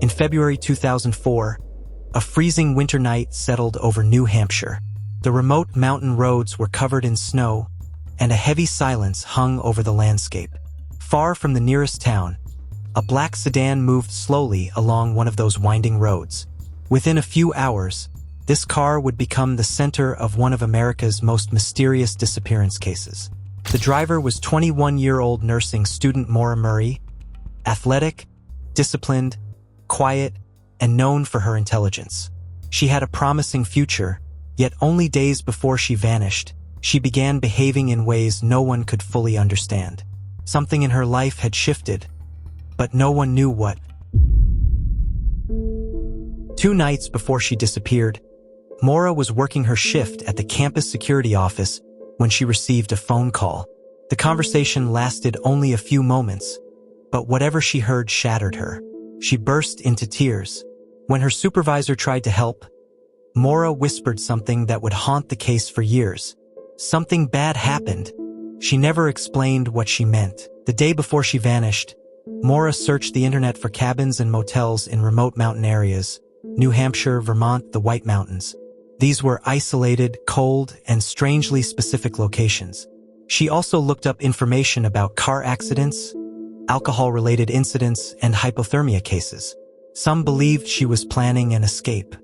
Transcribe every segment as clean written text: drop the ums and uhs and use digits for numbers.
In February 2004, a freezing winter night settled over New Hampshire. The remote mountain roads were covered in snow, and a heavy silence hung over the landscape. Far from the nearest town, a black sedan moved slowly along one of those winding roads. Within a few hours, this car would become the center of one of America's most mysterious disappearance cases. The driver was 21-year-old nursing student Maura Murray, athletic, disciplined, quiet, and known for her intelligence. She had a promising future, yet only days before she vanished, she began behaving in ways no one could fully understand. Something in her life had shifted, but no one knew what. 2 nights before she disappeared, Maura was working her shift at the campus security office when she received a phone call. The conversation lasted only a few moments, but whatever she heard shattered her. She burst into tears. When her supervisor tried to help, Maura whispered something that would haunt the case for years. Something bad happened. She never explained what she meant. The day before she vanished, Maura searched the internet for cabins and motels in remote mountain areas, New Hampshire, Vermont, the White Mountains. These were isolated, cold, and strangely specific locations. She also looked up information about car accidents, alcohol-related incidents, and hypothermia cases. Some believed she was planning an escape.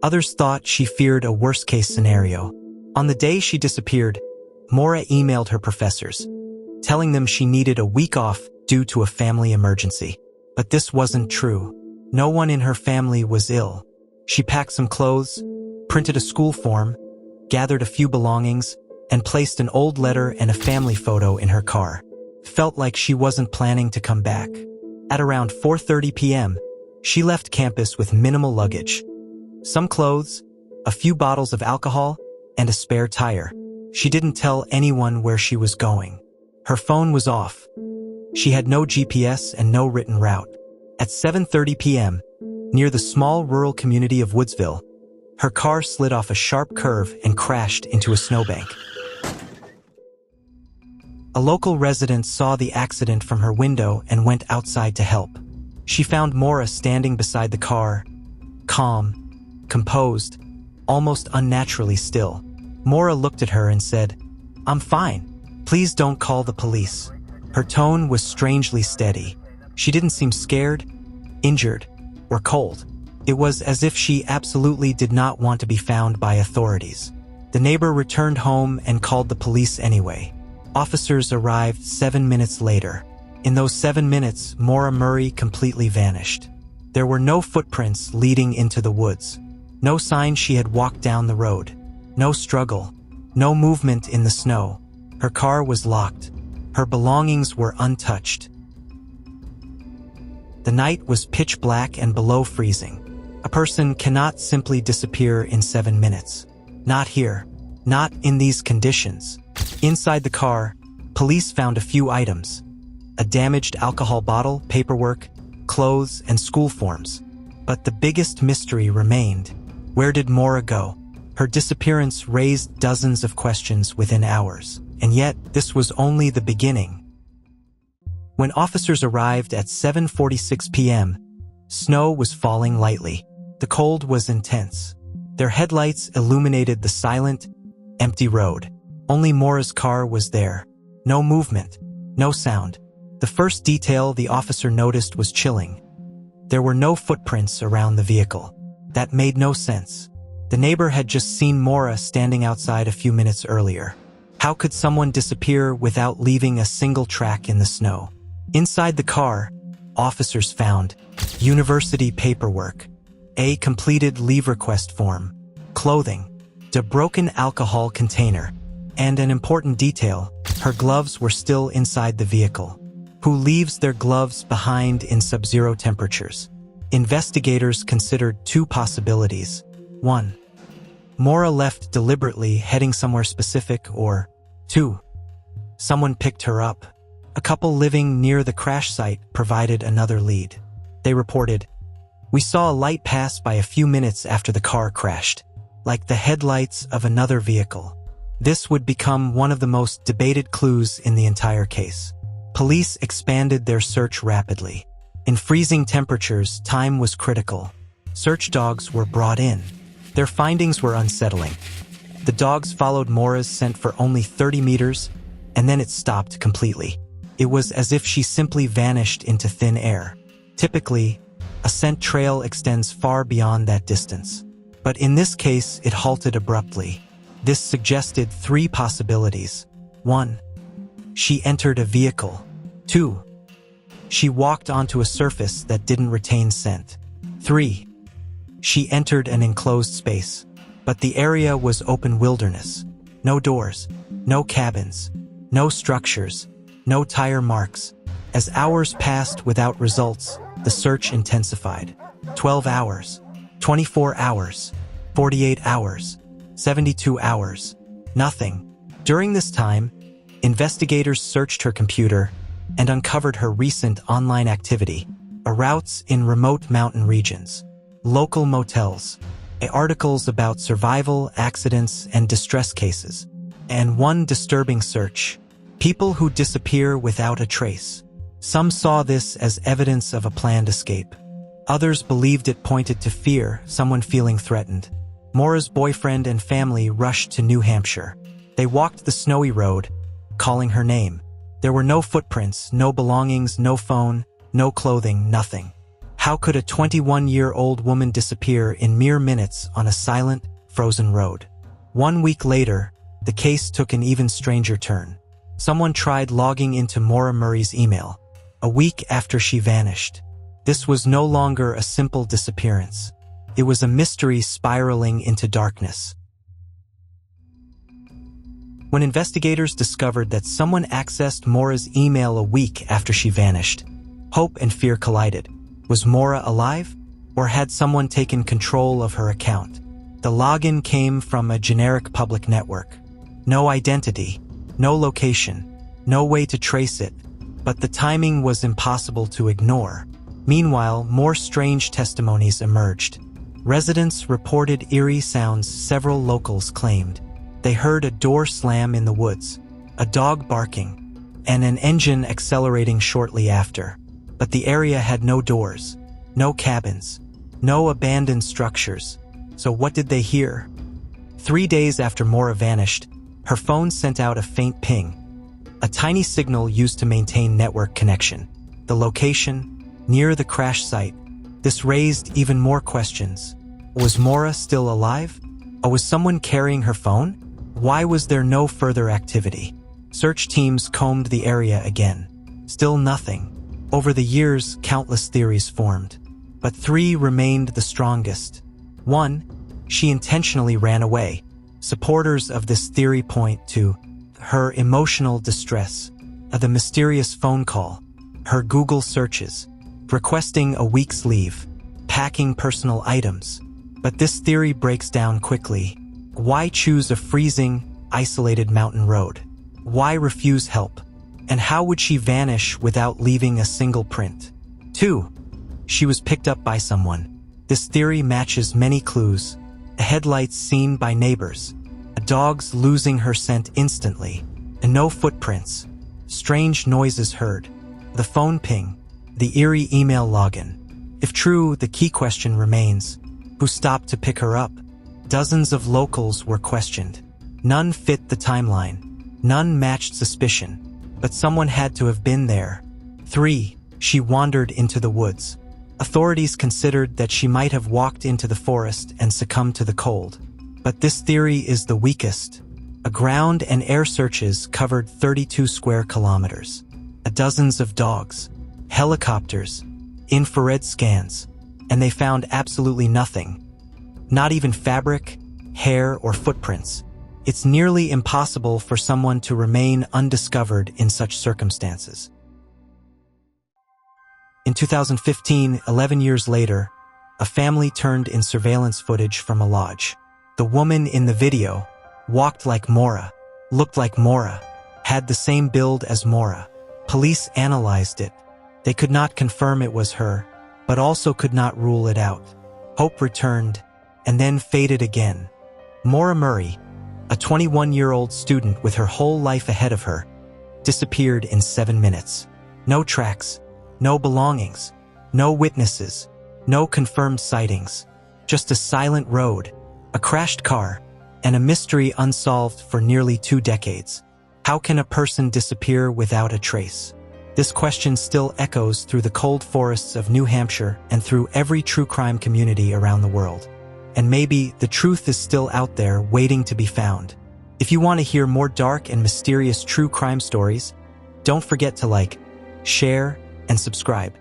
Others thought she feared a worst-case scenario. On the day she disappeared, Maura emailed her professors, telling them she needed a week off due to a family emergency. But this wasn't true. No one in her family was ill. She packed some clothes, printed a school form, gathered a few belongings, and placed an old letter and a family photo in her car. Felt like she wasn't planning to come back. At around 4:30 p.m., she left campus with minimal luggage. Some clothes, a few bottles of alcohol, and a spare tire. She didn't tell anyone where she was going. Her phone was off. She had no GPS and no written route. At 7:30 p.m., near the small rural community of Woodsville, her car slid off a sharp curve and crashed into a snowbank. A local resident saw the accident from her window and went outside to help. She found Maura standing beside the car, calm, composed, almost unnaturally still. Maura looked at her and said, "I'm fine. Please don't call the police." Her tone was strangely steady. She didn't seem scared, injured, or cold. It was as if she absolutely did not want to be found by authorities. The neighbor returned home and called the police anyway. Officers arrived 7 minutes later. In those 7 minutes, Maura Murray completely vanished. There were no footprints leading into the woods. No sign she had walked down the road. No struggle. No movement in the snow. Her car was locked. Her belongings were untouched. The night was pitch black and below freezing. A person cannot simply disappear in 7 minutes. Not here. Not in these conditions. Inside the car, police found a few items: a damaged alcohol bottle, paperwork, clothes, and school forms. But the biggest mystery remained. Where did Maura go? Her disappearance raised dozens of questions within hours, and yet this was only the beginning. When officers arrived at 7:46 p.m., snow was falling lightly. The cold was intense. Their headlights illuminated the silent, empty road. Only Maura's car was there. No movement, no sound. The first detail the officer noticed was chilling. There were no footprints around the vehicle. That made no sense. The neighbor had just seen Maura standing outside a few minutes earlier. How could someone disappear without leaving a single track in the snow? Inside the car, officers found university paperwork, a completed leave request form, clothing, a broken alcohol container, and an important detail: her gloves were still inside the vehicle. Who leaves their gloves behind in sub-zero temperatures? Investigators considered 2 possibilities. 1. Maura left deliberately, heading somewhere specific, or 2. Someone picked her up. A couple living near the crash site provided another lead. They reported, "We saw a light pass by a few minutes after the car crashed, like the headlights of another vehicle." This would become one of the most debated clues in the entire case. Police expanded their search rapidly. In freezing temperatures, time was critical. Search dogs were brought in. Their findings were unsettling. The dogs followed Maura's scent for only 30 meters, and then it stopped completely. It was as if she simply vanished into thin air. Typically, a scent trail extends far beyond that distance. But in this case, it halted abruptly. This suggested three possibilities. 1. She entered a vehicle. 2. She walked onto a surface that didn't retain scent. 3. She entered an enclosed space, but the area was open wilderness. No doors, no cabins, no structures, no tire marks. As hours passed without results, the search intensified. 12 hours, 24 hours, 48 hours, 72 hours. Nothing. During this time, investigators searched her computer and uncovered her recent online activity, routes in remote mountain regions, local motels, articles about survival, accidents, and distress cases, and one disturbing search: people who disappear without a trace. Some saw this as evidence of a planned escape. Others believed it pointed to fear, someone feeling threatened. Maura's boyfriend and family rushed to New Hampshire. They walked the snowy road, calling her name. There were no footprints, no belongings, no phone, no clothing, nothing. How could a 21-year-old woman disappear in mere minutes on a silent, frozen road? 1 week later, the case took an even stranger turn. Someone tried logging into Maura Murray's email. A week after she vanished. This was no longer a simple disappearance. It was a mystery spiraling into darkness. When investigators discovered that someone accessed Maura's email a week after she vanished, hope and fear collided. Was Maura alive, or had someone taken control of her account? The login came from a generic public network. No identity, no location, no way to trace it, but the timing was impossible to ignore. Meanwhile, more strange testimonies emerged. Residents reported eerie sounds. Several locals claimed they heard a door slam in the woods, a dog barking, and an engine accelerating shortly after. But the area had no doors, no cabins, no abandoned structures. So what did they hear? 3 days after Maura vanished, her phone sent out a faint ping, a tiny signal used to maintain network connection. The location, near the crash site. This raised even more questions. Was Maura still alive? Or was someone carrying her phone? Why was there no further activity? Search teams combed the area again. Still nothing. Over the years, countless theories formed. But 3 remained the strongest. 1. She intentionally ran away. Supporters of this theory point to her emotional distress, the mysterious phone call, her Google searches, requesting a week's leave, packing personal items. But this theory breaks down quickly. Why choose a freezing, isolated mountain road? Why refuse help? And how would she vanish without leaving a single print? 2. She was picked up by someone. This theory matches many clues. Headlights seen by neighbors, dogs losing her scent instantly, and no footprints. Strange noises heard. The phone ping, the eerie email login. If true, the key question remains: who stopped to pick her up? Dozens of locals were questioned. None fit the timeline. None matched suspicion. But someone had to have been there. 3. She wandered into the woods. Authorities considered that she might have walked into the forest and succumbed to the cold. But this theory is the weakest. Ground and air searches covered 32 square kilometers. Dozens of dogs, helicopters, infrared scans, and they found absolutely nothing. Not even fabric, hair, or footprints. It's nearly impossible for someone to remain undiscovered in such circumstances. In 2015, 11 years later, a family turned in surveillance footage from a lodge. The woman in the video walked like Maura, looked like Maura, had the same build as Maura. Police analyzed it. They could not confirm it was her, but also could not rule it out. Hope returned, and then faded again. Maura Murray, a 21-year-old student with her whole life ahead of her, disappeared in 7 minutes. No tracks, no belongings, No witnesses, no confirmed sightings, just a silent road, a crashed car, and a mystery unsolved for nearly 2 decades. How can a person disappear without a trace? This question still echoes through the cold forests of New Hampshire and through every true crime community around the world. And maybe the truth is still out there waiting to be found. If you want to hear more dark and mysterious true crime stories, don't forget to like, share, and subscribe.